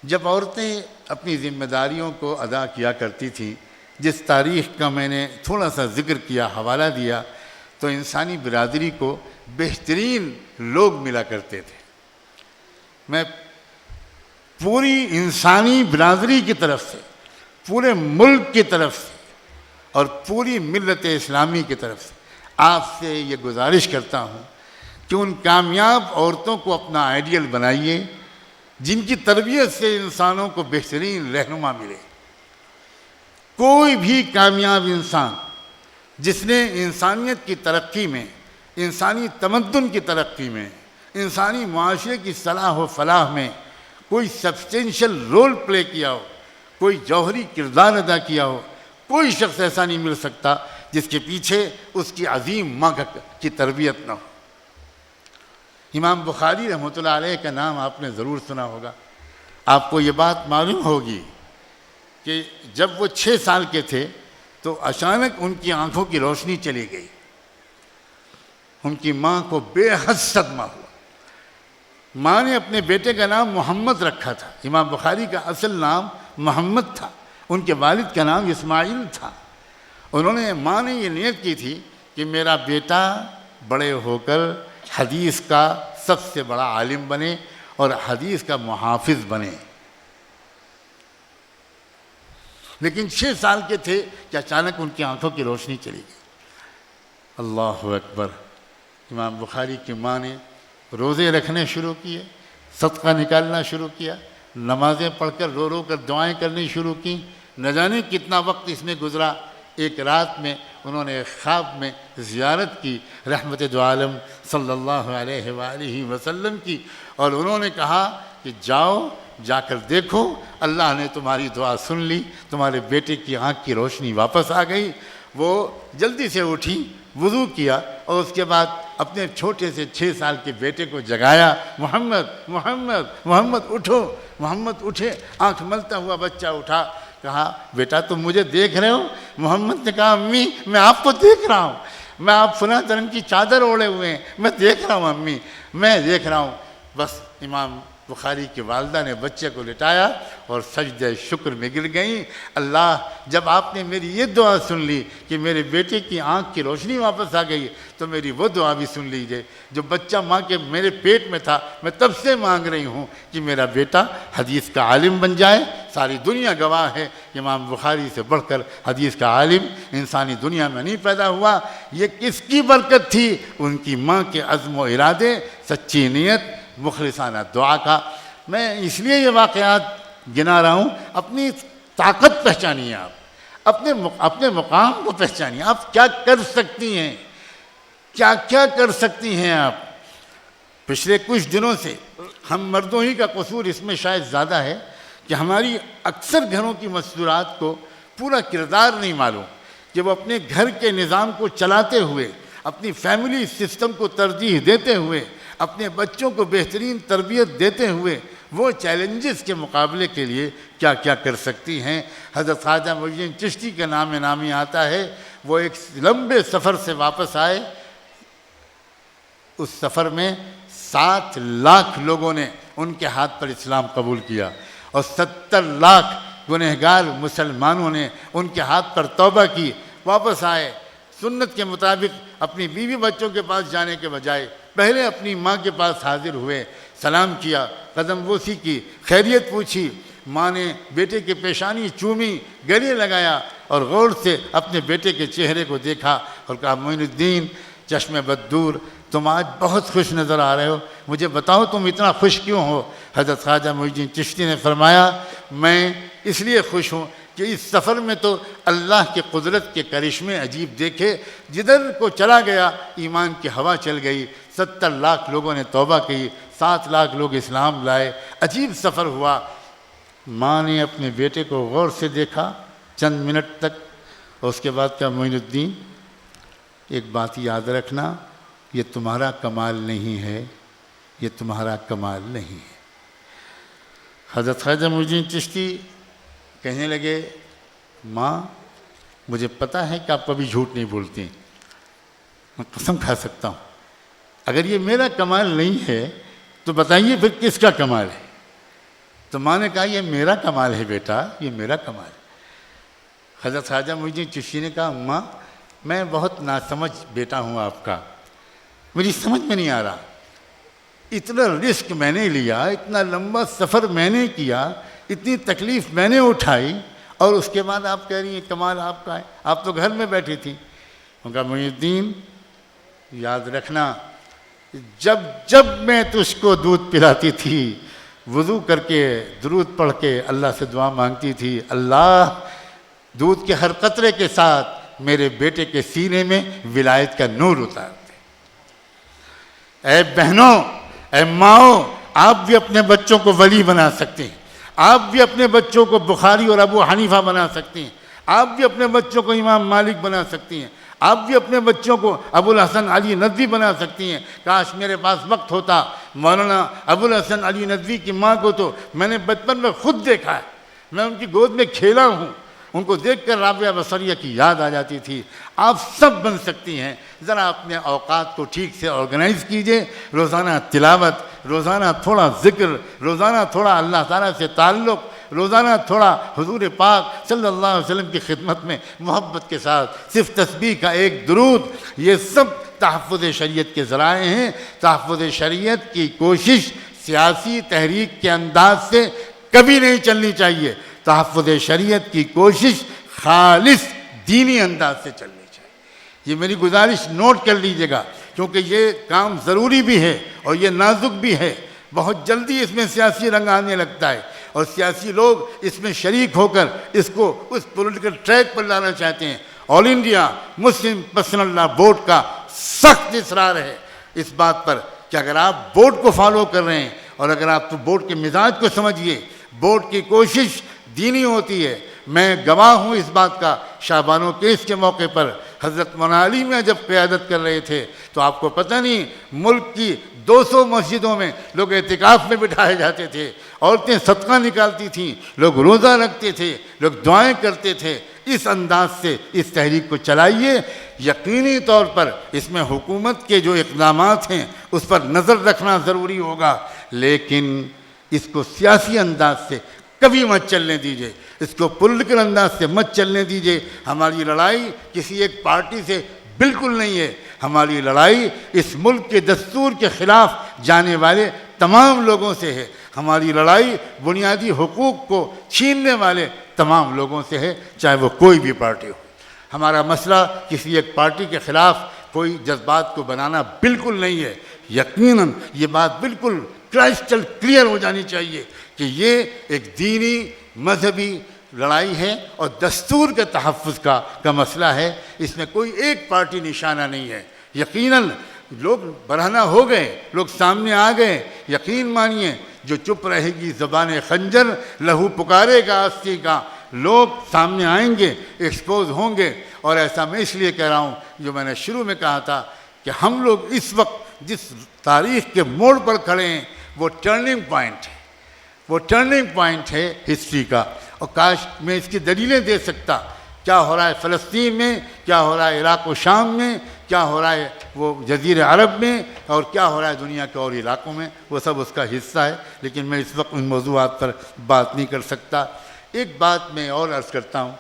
جب عورتیں اپنی ذمہ داریوں کو ادا کیا کرتی تھیں، جس تاریخ کا میں نے تھوڑا سا ذکر کیا، حوالہ دیا، تو انسانی برادری کو بہترین لوگ ملا کرتے تھے۔ میں پوری انسانی برادری کی طرف سے، پورے ملک کی طرف سے اور پوری ملت اسلامی کی طرف سے آپ سے یہ گزارش کرتا ہوں کہ ان کامیاب عورتوں کو اپنا آئیڈیل بنائیے جن کی تربیت سے انسانوں کو بہترین رہنما ملے۔ کوئی بھی کامیاب انسان جس نے انسانیت کی ترقی میں، انسانی تمدن کی ترقی میں، انسانی معاشرے کی صلاح و فلاح میں کوئی سبسٹینشل رول پلے کیا ہو، کوئی جوہری کردار ادا کیا ہو، کوئی شخص ایسا نہیں مل سکتا جس کے پیچھے اس کی عظیم ماں کی تربیت نہ ہو۔ امام بخاری رحمۃ اللہ علیہ کا نام آپ نے ضرور سنا ہوگا۔ آپ کو یہ بات معلوم ہوگی کہ جب وہ 6 سال کے تھے تو اچانک ان کی آنکھوں کی روشنی چلی گئی۔ ان کی ماں کو بے حد صدمہ ہوا۔ ماں نے اپنے بیٹے کا نام محمد رکھا تھا۔ امام بخاری کا اصل نام محمد تھا، ان کے والد کا نام اسماعیل تھا۔ ماں نے یہ نیت کی تھی کہ میرا بیٹا بڑے ہو کر حدیث کا سب سے بڑا عالم بنے اور حدیث کا محافظ بنے۔ لیکن 6 سال کے تھے کہ اچانک ان کی آنکھوں کی روشنی چلی گئی۔ اللہ اکبر! امام بخاری کی ماں نے روزے رکھنے شروع کیے، صدقہ نکالنا شروع کیا، نمازیں پڑھ کر رو رو کر دعائیں کرنی شروع کی۔ نہ جانے کتنا وقت اس میں گزرا۔ ایک رات میں انہوں نے خواب میں زیارت کی رحمت دو عالم صلی اللہ علیہ وآلہ وسلم کی، اور انہوں نے کہا کہ جاؤ، جا کر دیکھو، اللہ نے تمہاری دعا سن لی، تمہارے بیٹے کی آنکھ کی روشنی واپس آ گئی۔ وہ جلدی سے اٹھی، وضو کیا، اور اس کے بعد اپنے چھوٹے سے 6 سال کے بیٹے کو جگایا، محمد محمد محمد اٹھو۔ محمد اٹھے، آنکھ ملتا ہوا بچہ اٹھا، کہا بیٹا تم مجھے دیکھ رہے ہو؟ محمد نے کہا امی میں آپ کو دیکھ رہا ہوں، میں آپ فلاں رنگ کی چادر اوڑھے ہوئے ہیں، میں دیکھ رہا ہوں امی، میں دیکھ رہا ہوں۔ بس امام بخاری کی والدہ نے بچے کو لٹایا اور سجدہ شکر میں گر گئیں۔ اللہ، جب آپ نے میری یہ دعا سن لی کہ میرے بیٹے کی آنکھ کی روشنی واپس آ گئی، تو میری وہ دعا بھی سن لیجئے جو بچہ ماں کے میرے پیٹ میں تھا، میں تب سے مانگ رہی ہوں کہ میرا بیٹا حدیث کا عالم بن جائے۔ ساری دنیا گواہ ہے کہ امام بخاری سے بڑھ کر حدیث کا عالم انسانی دنیا میں نہیں پیدا ہوا۔ یہ کس کی برکت تھی؟ ان کی ماں کے عزم و ارادے، سچی نیت، مخلصانہ دعا کا۔ میں اس لیے یہ واقعات گنا رہا ہوں، اپنی طاقت پہچانیے، آپ اپنے مقام کو پہچانیے، آپ کیا کر سکتی ہیں، کیا کیا کر سکتی ہیں آپ۔ پچھلے کچھ دنوں سے ہم مردوں ہی کا قصور اس میں شاید زیادہ ہے کہ ہماری اکثر گھروں کی مستورات کو پورا کردار نہیں معلوم کہ وہ اپنے گھر کے نظام کو چلاتے ہوئے، اپنی فیملی سسٹم کو ترجیح دیتے ہوئے، اپنے بچوں کو بہترین تربیت دیتے ہوئے وہ چیلنجز کے مقابلے کے لیے کیا کیا کر سکتی ہیں۔ حضرت خواجہ معین الدین چشتی کا نام نامی آتا ہے، وہ ایک لمبے سفر سے واپس آئے، اس سفر میں 7 لاکھ لوگوں نے ان کے ہاتھ پر اسلام قبول کیا اور 70 لاکھ گنہگار مسلمانوں نے ان کے ہاتھ پر توبہ کی، واپس آئے۔ سنت کے مطابق اپنی بیوی بچوں کے پاس جانے کے بجائے پہلے اپنی ماں کے پاس حاضر ہوئے، سلام کیا، قدم بوسی کی، خیریت پوچھی۔ ماں نے بیٹے کی پیشانی چومی، گلے لگایا اور غور سے اپنے بیٹے کے چہرے کو دیکھا اور کہا معین الدین چشم بددور، تم آج بہت خوش نظر آ رہے ہو، مجھے بتاؤ تم اتنا خوش کیوں ہو؟ حضرت خواجہ معین الدین چشتی نے فرمایا میں اس لیے خوش ہوں کہ اس سفر میں تو اللہ کے قدرت کے کرشمے عجیب دیکھے، جدھر کو چلا گیا ایمان کی ہوا چل گئی، 70 لاکھ لوگوں نے توبہ کی، 7 لاکھ لوگ اسلام لائے، عجیب سفر ہوا۔ ماں نے اپنے بیٹے کو غور سے دیکھا چند منٹ تک اور اس کے بعد کہا معین الدین ایک بات یاد رکھنا، یہ تمہارا کمال نہیں ہے، یہ تمہارا کمال نہیں ہے۔ حضرت خواجہ معین الدین چشتی کہنے لگے ماں مجھے پتہ ہے کہ آپ کبھی جھوٹ نہیں بولتی، میں قسم کھا سکتا ہوں، اگر یہ میرا کمال نہیں ہے تو بتائیے پھر کس کا کمال ہے؟ تو ماں نے کہا یہ میرا کمال ہے بیٹا، یہ میرا کمال ہے۔ حضرت خواجہ معین الدین چشتی نے کہا ماں میں بہت ناسمجھ بیٹا ہوں آپ کا، میری سمجھ میں نہیں آ رہا، اتنا رسک میں نے لیا، اتنا لمبا سفر میں نے کیا، اتنی تکلیف میں نے اٹھائی اور اس کے بعد آپ کہہ رہی ہیں کمال آپ کا ہے، آپ تو گھر میں بیٹھی تھیں۔ ان کا معین الدین یاد رکھنا جب جب میں تجھ کو دودھ پلاتی تھی وضو کر کے درود پڑھ کے اللہ سے دعا مانگتی تھی، اللہ دودھ کے ہر قطرے کے ساتھ میرے بیٹے کے سینے میں ولایت کا نور اتار دے۔ اے بہنوں، اے ماؤں، آپ بھی اپنے بچوں کو ولی بنا سکتے ہیں، آپ بھی اپنے بچوں کو بخاری اور ابو حنیفہ بنا سکتی ہیں، آپ بھی اپنے بچوں کو امام مالک بنا سکتی ہیں، آپ بھی اپنے بچوں کو ابو الحسن علی ندوی بنا سکتی ہیں۔ کاش میرے پاس وقت ہوتا، مولانا ابو الحسن علی ندوی کی ماں کو تو میں نے بچپن میں خود دیکھا ہے، میں ان کی گود میں کھیلا ہوں، ان کو دیکھ کر رابعہ بصریہ کی یاد آ جاتی تھی۔ آپ سب بن سکتی ہیں، ذرا اپنے اوقات کو ٹھیک سے آرگنائز کیجئے، روزانہ تلاوت، روزانہ تھوڑا ذکر، روزانہ تھوڑا اللہ تعالیٰ سے تعلق، روزانہ تھوڑا حضور پاک صلی اللہ علیہ وسلم کی خدمت میں محبت کے ساتھ صرف تسبیح کا ایک درود، یہ سب تحفظ شریعت کے ذرائع ہیں۔ تحفظ شریعت کی کوشش سیاسی تحریک کے انداز سے کبھی نہیں چلنی چاہیے، تحفظ شریعت کی کوشش خالص دینی انداز سے چلنی چاہیے۔ یہ میری گزارش نوٹ کر لیجئے گا کیونکہ یہ کام ضروری بھی ہے اور یہ نازک بھی ہے، بہت جلدی اس میں سیاسی رنگ آنے لگتا ہے اور سیاسی لوگ اس میں شریک ہو کر اس کو اس پولیٹیکل ٹریک پر لانا چاہتے ہیں۔ آل انڈیا مسلم پرسنل لا بورڈ کا سخت اصرار ہے اس بات پر کہ اگر آپ بورڈ کو فالو کر رہے ہیں اور اگر آپ تو بورڈ کے مزاج کو سمجھیے، بورڈ کی کوشش دینی ہوتی ہے۔ میں گواہ ہوں اس بات کا، شعبانوں کیس کے موقع پر حضرت مولانا علی میں جب قیادت کر رہے تھے تو آپ کو پتہ نہیں ملک کی 200 مسجدوں میں لوگ اعتکاف میں بٹھائے جاتے تھے، عورتیں صدقہ نکالتی تھیں، لوگ روزہ رکھتے تھے، لوگ دعائیں کرتے تھے۔ اس انداز سے اس تحریک کو چلائیے۔ یقینی طور پر اس میں حکومت کے جو اقدامات ہیں اس پر نظر رکھنا ضروری ہوگا، لیکن اس کو سیاسی انداز سے کبھی مت چلنے دیجیے، اس کو پولیٹیکل انداز سے مت چلنے دیجیے۔ ہماری لڑائی کسی ایک پارٹی سے بالکل نہیں ہے، ہماری لڑائی اس ملک کے دستور کے خلاف جانے والے تمام لوگوں سے ہے، ہماری لڑائی بنیادی حقوق کو چھیننے والے تمام لوگوں سے ہے، چاہے وہ کوئی بھی پارٹی ہو۔ ہمارا مسئلہ کسی ایک پارٹی کے خلاف کوئی جذبات کو بنانا بالکل نہیں ہے۔ یقیناً یہ بات بالکل کرائسٹل کلیئر ہو جانی چاہیے کہ یہ ایک دینی مذہبی لڑائی ہے اور دستور کے تحفظ کا مسئلہ ہے، اس میں کوئی ایک پارٹی نشانہ نہیں ہے۔ یقیناً لوگ برہنہ ہو گئے، لوگ سامنے آ گئے، یقین مانیے جو چپ رہے گی زبان خنجر، لہو پکارے گا آستی کا، لوگ سامنے آئیں گے، ایکسپوز ہوں گے. اور ایسا میں اس لیے کہہ رہا ہوں، جو میں نے شروع میں کہا تھا کہ ہم لوگ اس وقت جس تاریخ کے موڑ پر کھڑے ہیں وہ ٹرننگ پوائنٹ ہے، وہ ٹرننگ پوائنٹ ہے ہسٹری کا. اور کاش میں اس کی دلیلیں دے سکتا، کیا ہو رہا ہے فلسطین میں، کیا ہو رہا ہے عراق و شام میں، کیا ہو رہا ہے وہ جزیرہ عرب میں، اور کیا ہو رہا ہے دنیا کے اور علاقوں میں، وہ سب اس کا حصہ ہے. لیکن میں اس وقت ان موضوعات پر بات نہیں کر سکتا. ایک بات میں اور عرض کرتا ہوں،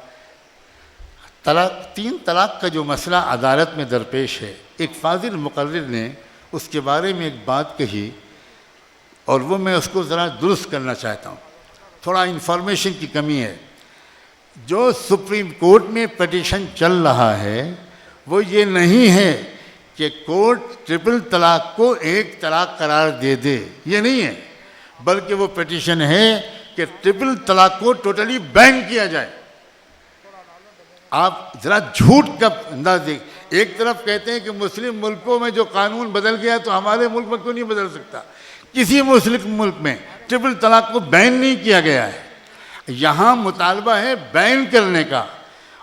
تین طلاق کا جو مسئلہ عدالت میں درپیش ہے، ایک فاضل مقرر نے اس کے بارے میں ایک بات کہی، اور وہ میں اس کو ذرا درست کرنا چاہتا ہوں. تھوڑا انفارمیشن کی کمی ہے. جو سپریم کورٹ میں پٹیشن چل رہا ہے وہ یہ نہیں ہے کہ کورٹ ٹرپل طلاق کو ایک طلاق قرار دے دے، یہ نہیں ہے، بلکہ وہ پٹیشن ہے کہ ٹرپل طلاق کو ٹوٹلی بین کیا جائے. آپ ذرا جھوٹ کا انداز دیکھ، ایک طرف کہتے ہیں کہ مسلم ملکوں میں جو قانون بدل گیا تو ہمارے ملک میں کیوں نہیں بدل سکتا؟ کسی مسلم ملک میں ٹرپل طلاق کو بین نہیں کیا گیا ہے. یہاں مطالبہ ہے بین کرنے کا،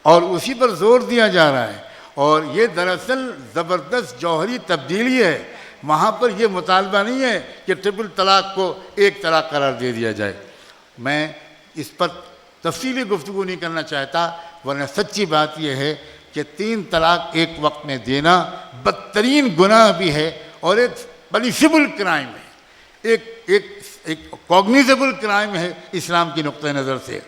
اور اسی پر زور دیا جا رہا ہے. اور یہ دراصل زبردست جوہری تبدیلی ہے. وہاں پر یہ مطالبہ نہیں ہے کہ ٹرپل طلاق کو ایک طلاق قرار دے دیا جائے. میں اس پر تفصیلی گفتگو نہیں کرنا چاہتا، ورنہ سچی بات یہ ہے کہ 3 طلاق ایک وقت میں دینا بدترین گناہ بھی ہے اور ایک پنشیبل کرائم ہے، ایک کوگنیزیبل کرائم ہے اسلام کی نقطہ نظر سے.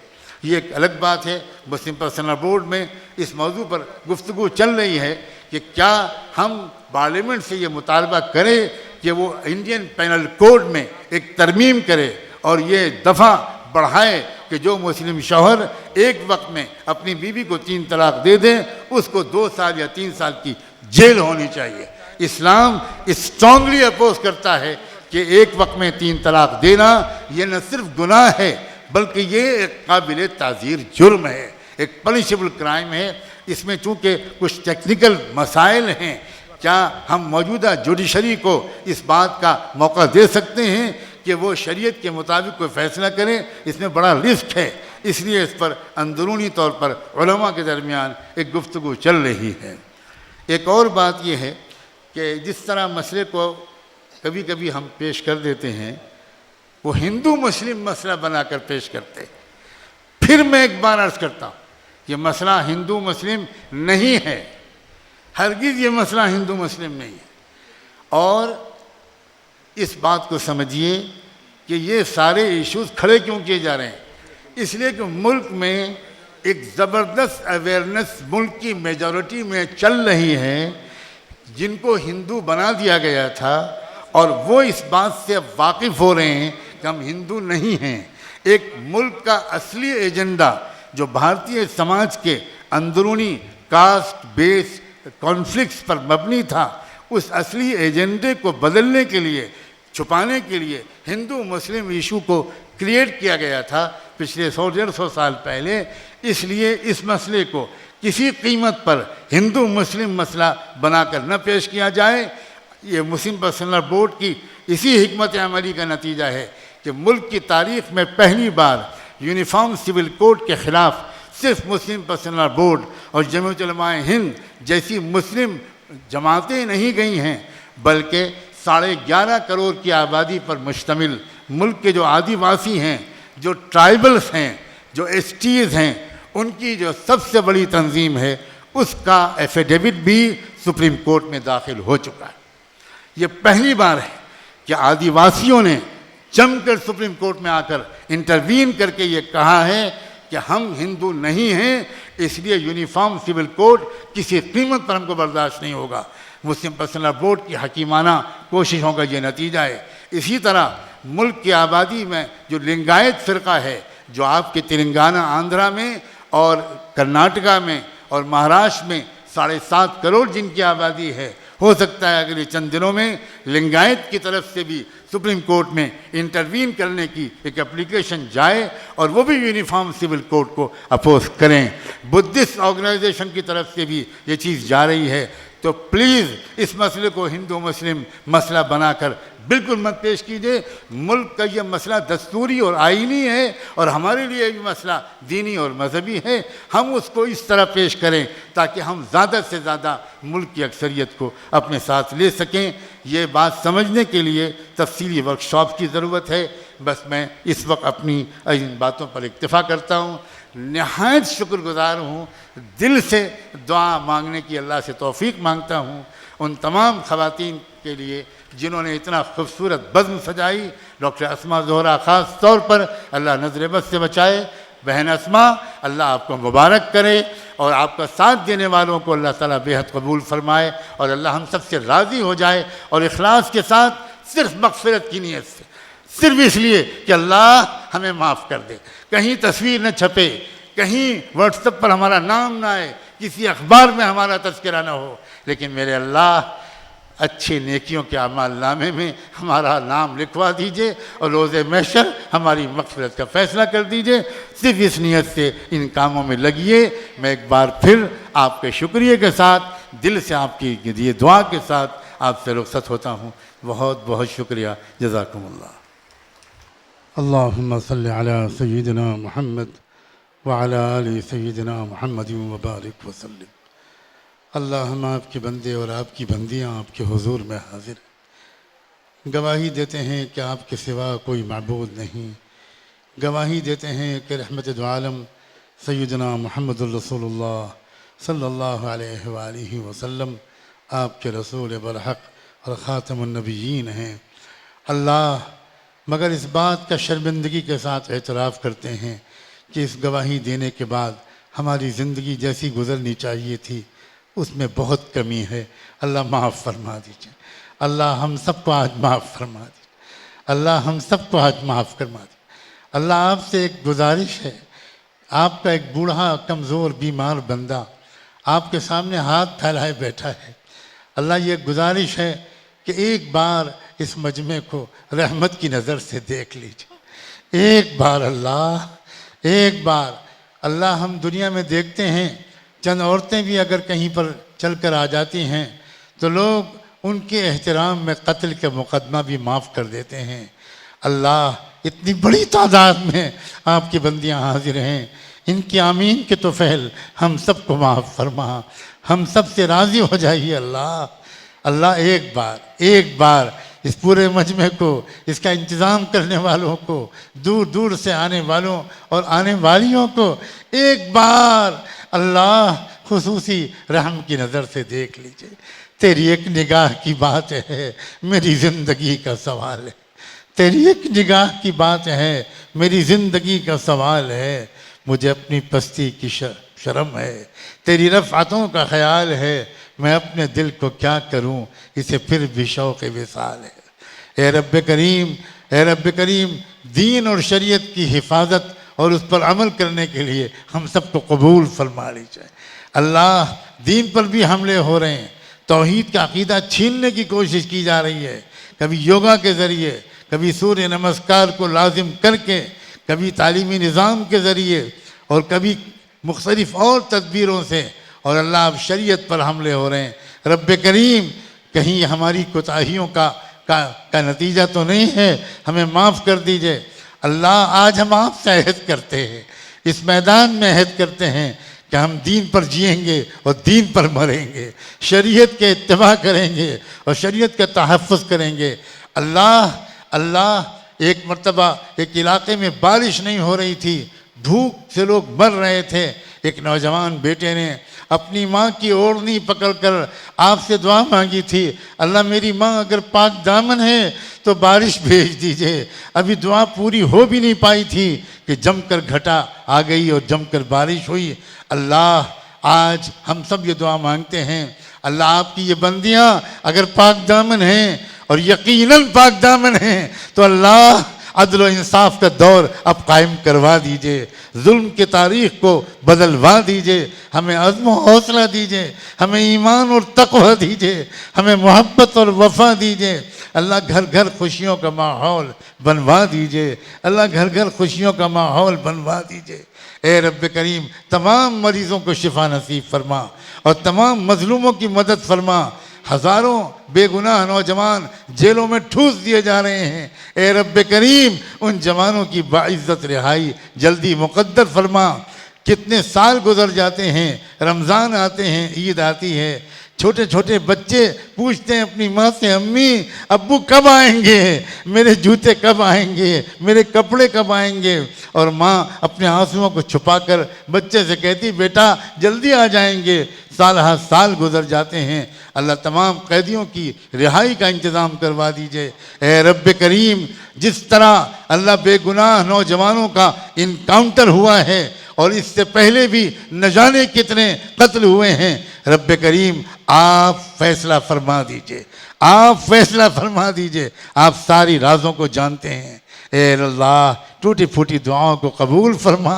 یہ ایک الگ بات ہے. مسلم پرسنل بورڈ میں اس موضوع پر گفتگو چل رہی ہے کہ کیا ہم پارلیمنٹ سے یہ مطالبہ کریں کہ وہ انڈین پینل کوڈ میں ایک ترمیم کرے اور یہ دفعہ بڑھائے کہ جو مسلم شوہر ایک وقت میں اپنی بیوی کو 3 طلاق دے دیں اس کو 2 سال یا 3 سال کی جیل ہونی چاہیے. اسلام اسٹرانگلی اپوز کرتا ہے کہ ایک وقت میں 3 طلاق دینا یہ نہ صرف گناہ ہے بلکہ یہ ایک قابل تعزیر جرم ہے، ایک پنشیبل کرائم ہے. اس میں چونکہ کچھ ٹیکنیکل مسائل ہیں، کیا ہم موجودہ جوڈیشری کو اس بات کا موقع دے سکتے ہیں کہ وہ شریعت کے مطابق کوئی فیصلہ کریں؟ اس میں بڑا رسک ہے. اس لیے اس پر اندرونی طور پر علماء کے درمیان ایک گفتگو چل رہی ہے. ایک اور بات یہ ہے کہ جس طرح مسئلے کو کبھی کبھی ہم پیش کر دیتے ہیں وہ ہندو مسلم مسئلہ بنا کر پیش کرتے. پھر میں ایک بار عرض کرتا ہوں یہ مسئلہ ہندو مسلم نہیں ہے، ہرگز یہ مسئلہ ہندو مسلم نہیں ہے. اور اس بات کو سمجھیے کہ یہ سارے ایشوز کھڑے کیوں کیے جا رہے ہیں؟ اس لیے کہ ملک میں ایک زبردست اویئرنیس ملک کی میجورٹی میں چل رہی ہے جن کو ہندو بنا دیا گیا تھا، اور وہ اس بات سے واقف ہو رہے ہیں کہ ہم ہندو نہیں ہیں. ایک ملک کا اصلی ایجنڈا جو بھارتیہ سماج کے اندرونی کاسٹ بیس کانفلکٹس پر مبنی تھا، اس اصلی ایجنڈے کو بدلنے کے لیے، چھپانے کے لیے ہندو مسلم ایشو کو کریٹ کیا گیا تھا پچھلے 100-150 سال پہلے. اس لیے اس مسئلے کو کسی قیمت پر ہندو مسلم مسئلہ بنا کر نہ پیش کیا جائے. یہ مسلم پرسنل بورڈ کی اسی حکمت عملی کا نتیجہ ہے کہ ملک کی تاریخ میں پہلی بار یونیفارم سول کوڈ کے خلاف صرف مسلم پرسنل بورڈ اور جمعیت علماء ہند جیسی مسلم جماعتیں نہیں گئی ہیں، بلکہ 11.5 کروڑ کی آبادی پر مشتمل ملک کے جو آدیواسی ہیں، جو ٹرائبلز ہیں، جو ایس ٹیز ہیں، ان کی جو سب سے بڑی تنظیم ہے اس کا ایفیڈیوٹ بھی سپریم کورٹ میں داخل ہو چکا ہے. یہ پہلی بار ہے کہ آدیواسیوں نے جم کر سپریم کورٹ میں آ کر انٹروین کر کے یہ کہا ہے کہ ہم ہندو نہیں ہیں، اس لیے یونیفارم سول کوڈ کسی قیمت پر ہم کو برداشت نہیں ہوگا. مسلم پرسنل بورڈ کی حکیمانہ کوششوں کا یہ نتیجہ ہے. اسی طرح ملک کی آبادی میں جو لنگایت فرقہ ہے، جو آپ کے تلنگانہ آندھرا میں اور کرناٹکا میں اور مہاراشٹر میں 7.5 کروڑ جن کی آبادی ہے، ہو سکتا ہے اگلے چند دنوں میں لنگایت کی طرف سے بھی سپریم کورٹ میں انٹروین کرنے کی ایک اپلیکیشن جائے اور وہ بھی یونیفارم سول کوڈ کو اپوز کریں. بدھسٹ آرگنائزیشن کی طرف سے بھی یہ چیز جا رہی ہے. تو پلیز اس مسئلے کو ہندو مسلم مسئلہ بنا کر بالکل مت پیش کیجیے۔ ملک کا یہ مسئلہ دستوری اور آئینی ہے، اور ہمارے لیے بھی مسئلہ دینی اور مذہبی ہے۔ ہم اس کو اس طرح پیش کریں تاکہ ہم زیادہ سے زیادہ ملک کی اکثریت کو اپنے ساتھ لے سکیں۔ یہ بات سمجھنے کے لیے تفصیلی ورکشاپ کی ضرورت ہے۔ بس میں اس وقت اپنی ان باتوں پر اکتفا کرتا ہوں۔ نہایت شکر گزار ہوں، دل سے دعا مانگنے کی اللہ سے توفیق مانگتا ہوں ان تمام خواتین کے لیے جنہوں نے اتنا خوبصورت بزم سجائی۔ ڈاکٹر اسما زہرا خاص طور پر اللہ نظر بد سے بچائے۔ بہن اسما، اللہ آپ کو مبارک کرے، اور آپ کا ساتھ دینے والوں کو اللہ تعالیٰ بے حد قبول فرمائے، اور اللہ ہم سب سے راضی ہو جائے، اور اخلاص کے ساتھ صرف مغفرت کی نیت سے، صرف اس لیے کہ اللہ ہمیں معاف کر دے۔ کہیں تصویر نہ چھپے، کہیں واٹس ایپ پر ہمارا نام نہ آئے، کسی اخبار میں ہمارا تذکرہ نہ ہو، لیکن میرے اللہ اچھے نیکیوں کے اعمال نامے میں ہمارا نام لکھوا دیجئے، اور روز محشر ہماری مغفرت کا فیصلہ کر دیجئے۔ صرف اس نیت سے ان کاموں میں لگیے۔ میں ایک بار پھر آپ کے شکریہ کے ساتھ، دل سے آپ کی یہ دعا کے ساتھ آپ سے رخصت ہوتا ہوں۔ بہت بہت شکریہ، جزاکم اللہ۔ اللہم صلی علی سیدنا محمد وعلی آل سیدنا محمد وبارک وسلم۔ اللہ، ہم آپ کے بندے اور آپ کی بندیاں آپ کے حضور میں حاضر ہیں۔ گواہی دیتے ہیں کہ آپ کے سوا کوئی معبود نہیں۔ گواہی دیتے ہیں کہ رحمت دو عالم سیدنا محمد الرسول اللہ صلی اللہ علیہ وآلہ وسلم آپ کے رسول برحق اور خاتم النبیین ہیں۔ اللہ، مگر اس بات کا شرمندگی کے ساتھ اعتراف کرتے ہیں کہ اس گواہی دینے کے بعد ہماری زندگی جیسی گزرنی چاہیے تھی اس میں بہت کمی ہے۔ اللہ معاف فرما دیجئے۔ اللہ ہم سب کو آج معاف فرما دیجئے۔ اللہ ہم سب کو آج معاف فرما دیجئے۔ اللہ آپ سے ایک گزارش ہے، آپ کا ایک بوڑھا کمزور بیمار بندہ آپ کے سامنے ہاتھ پھیلائے بیٹھا ہے۔ اللہ، یہ گزارش ہے کہ ایک بار اس مجمع کو رحمت کی نظر سے دیکھ لیجئے۔ ایک بار اللہ، ایک بار اللہ، ہم دنیا میں دیکھتے ہیں چند عورتیں بھی اگر کہیں پر چل کر آ جاتی ہیں تو لوگ ان کے احترام میں قتل کا مقدمہ بھی معاف کر دیتے ہیں۔ اللہ، اتنی بڑی تعداد میں آپ کی بندیاں حاضر ہیں، ان کی آمین کے طفیل ہم سب کو معاف فرما، ہم سب سے راضی ہو جائیے اللہ۔ اللہ، ایک بار اس پورے مجمع کو، اس کا انتظام کرنے والوں کو، دور دور سے آنے والوں اور آنے والیوں کو ایک بار اللہ خصوصی رحم کی نظر سے دیکھ لیجئے۔ تیری ایک نگاہ کی بات ہے، میری زندگی کا سوال ہے۔ تیری ایک نگاہ کی بات ہے، میری زندگی کا سوال ہے۔ مجھے اپنی پستی کی شرم ہے، تیری رفعتوں کا خیال ہے۔ میں اپنے دل کو کیا کروں، اسے پھر بھی شوق وصال ہے۔ اے رب کریم، اے رب کریم، دین اور شریعت کی حفاظت اور اس پر عمل کرنے کے لیے ہم سب کو قبول فرما لیجیے۔ اللہ، دین پر بھی حملے ہو رہے ہیں، توحید کا عقیدہ چھیننے کی کوشش کی جا رہی ہے، کبھی یوگا کے ذریعے، کبھی سوریہ نمسکار کو لازم کر کے، کبھی تعلیمی نظام کے ذریعے، اور کبھی مختلف اور تدبیروں سے، اور اللہ اب شریعت پر حملے ہو رہے ہیں۔ رب کریم، کہیں ہماری کوتاہیوں کا نتیجہ تو نہیں ہے، ہمیں معاف کر دیجئے۔ اللہ، آج ہم آپ سے عہد کرتے ہیں، اس میدان میں عہد کرتے ہیں کہ ہم دین پر جئیں گے اور دین پر مریں گے، شریعت کے اتباع کریں گے اور شریعت کا تحفظ کریں گے۔ اللہ، ایک مرتبہ ایک علاقے میں بارش نہیں ہو رہی تھی، بھوک سے لوگ مر رہے تھے۔ ایک نوجوان بیٹے نے اپنی ماں کی اوڑھنی پکڑ کر آپ سے دعا مانگی تھی، اللہ میری ماں اگر پاک دامن ہے تو بارش بھیج دیجئے۔ ابھی دعا پوری ہو بھی نہیں پائی تھی کہ جم کر گھٹا آ گئی اور جم کر بارش ہوئی۔ اللہ، آج ہم سب یہ دعا مانگتے ہیں، اللہ آپ کی یہ بندیاں اگر پاک دامن ہیں، اور یقیناً پاک دامن ہیں، تو اللہ عدل و انصاف کا دور اب قائم کروا دیجئے، ظلم کی تاریخ کو بدلوا دیجئے، ہمیں عزم و حوصلہ دیجئے، ہمیں ایمان اور تقوی دیجئے، ہمیں محبت اور وفا دیجئے۔ اللہ، گھر گھر خوشیوں کا ماحول بنوا دیجئے، اللہ گھر گھر خوشیوں کا ماحول بنوا دیجئے۔ اے رب کریم، تمام مریضوں کو شفا نصیب فرما اور تمام مظلوموں کی مدد فرما۔ ہزاروں بے گناہ نوجوان جیلوں میں ٹھوس دیے جا رہے ہیں۔ اے رب کریم ان جوانوں کی باعزت رہائی جلدی مقدر فرما۔ کتنے سال گزر جاتے ہیں، رمضان آتے ہیں، عید آتی ہے، چھوٹے چھوٹے بچے پوچھتے ہیں اپنی ماں سے، امی ابو کب آئیں گے، میرے جوتے کب آئیں گے، میرے کپڑے کب آئیں گے، اور ماں اپنے آنسوؤں کو چھپا کر بچے سے کہتی بیٹا جلدی آ جائیں گے۔ سال ہر سال گزر جاتے ہیں۔ اللہ تمام قیدیوں کی رہائی کا انتظام کروا دیجئے۔ اے رب کریم جس طرح اللہ بے گناہ نوجوانوں کا انکاؤنٹر ہوا ہے اور اس سے پہلے بھی نہ جانے کتنے قتل ہوئے ہیں، رب کریم آپ فیصلہ فرما دیجئے، آپ فیصلہ فرما دیجئے۔ آپ ساری رازوں کو جانتے ہیں۔ اے اللہ ٹوٹی پھوٹی دعاؤں کو قبول فرما۔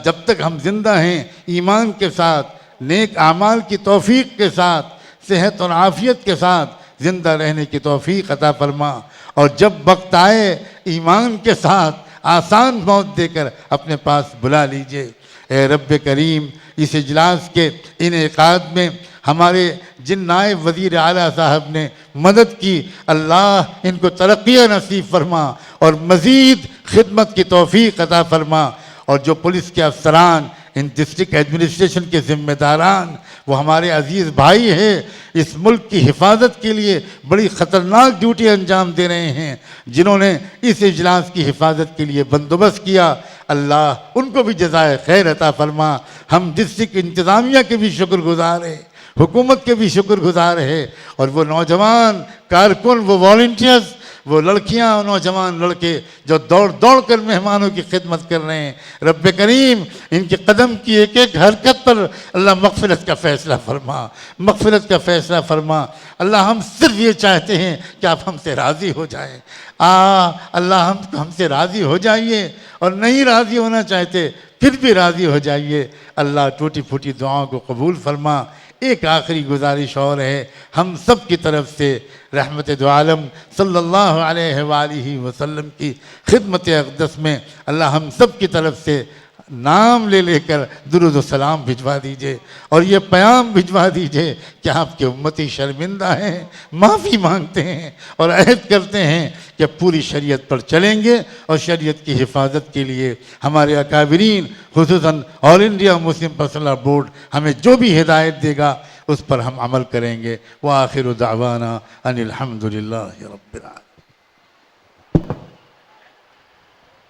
جب تک ہم زندہ ہیں ایمان کے ساتھ، نیک اعمال کی توفیق کے ساتھ، صحت اور عافیت کے ساتھ زندہ رہنے کی توفیق عطا فرما، اور جب وقت آئے ایمان کے ساتھ آسان موت دے کر اپنے پاس بلا لیجئے۔ اے رب کریم اس اجلاس کے انعقاد میں ہمارے جن نائب وزیر اعلیٰ صاحب نے مدد کی، اللہ ان کو ترقی نصیب فرما اور مزید خدمت کی توفیق عطا فرما، اور جو پولیس کے افسران، ان ڈسٹرکٹ ایڈمنسٹریشن کے ذمہ داران، وہ ہمارے عزیز بھائی ہیں، اس ملک کی حفاظت کے لیے بڑی خطرناک ڈیوٹی انجام دے رہے ہیں، جنہوں نے اس اجلاس کی حفاظت کے لیے بندوبست کیا، اللہ ان کو بھی جزائے خیر عطا فرما۔ ہم ڈسٹرکٹ انتظامیہ کے بھی شکر گزار ہیں، حکومت کے بھی شکر گزار ہے، اور وہ نوجوان کارکن، وہ والنٹیئرز، وہ لڑکیاں اور نوجوان لڑکے جو دوڑ دوڑ کر مہمانوں کی خدمت کر رہے ہیں، رب کریم ان کے قدم کی ایک ایک حرکت پر اللہ مغفرت کا فیصلہ فرما، مغفرت کا فیصلہ فرما۔ اللہ ہم صرف یہ چاہتے ہیں کہ آپ ہم سے راضی ہو جائیں۔ اللہ ہم سے راضی ہو جائیے، اور نہیں راضی ہونا چاہتے پھر بھی راضی ہو جائیے۔ اللہ ٹوٹی پھوٹی دعاؤں کو قبول فرما۔ ایک آخری گزارش اور ہے، ہم سب کی طرف سے رحمت دو عالم صلی اللہ علیہ وآلہ وسلم کی خدمت اقدس میں اللہ ہم سب کی طرف سے نام لے لے کر درود و سلام بھجوا دیجئے، اور یہ پیام بھجوا دیجئے کہ آپ کے امتی شرمندہ ہیں، معافی مانگتے ہیں، اور عہد کرتے ہیں کہ پوری شریعت پر چلیں گے، اور شریعت کی حفاظت کے لیے ہمارے اکابرین خصوصاً آل انڈیا مسلم پرسنل بورڈ ہمیں جو بھی ہدایت دے گا اس پر ہم عمل کریں گے۔ وآخر دعوانا ان الحمدللہ رب العالمین۔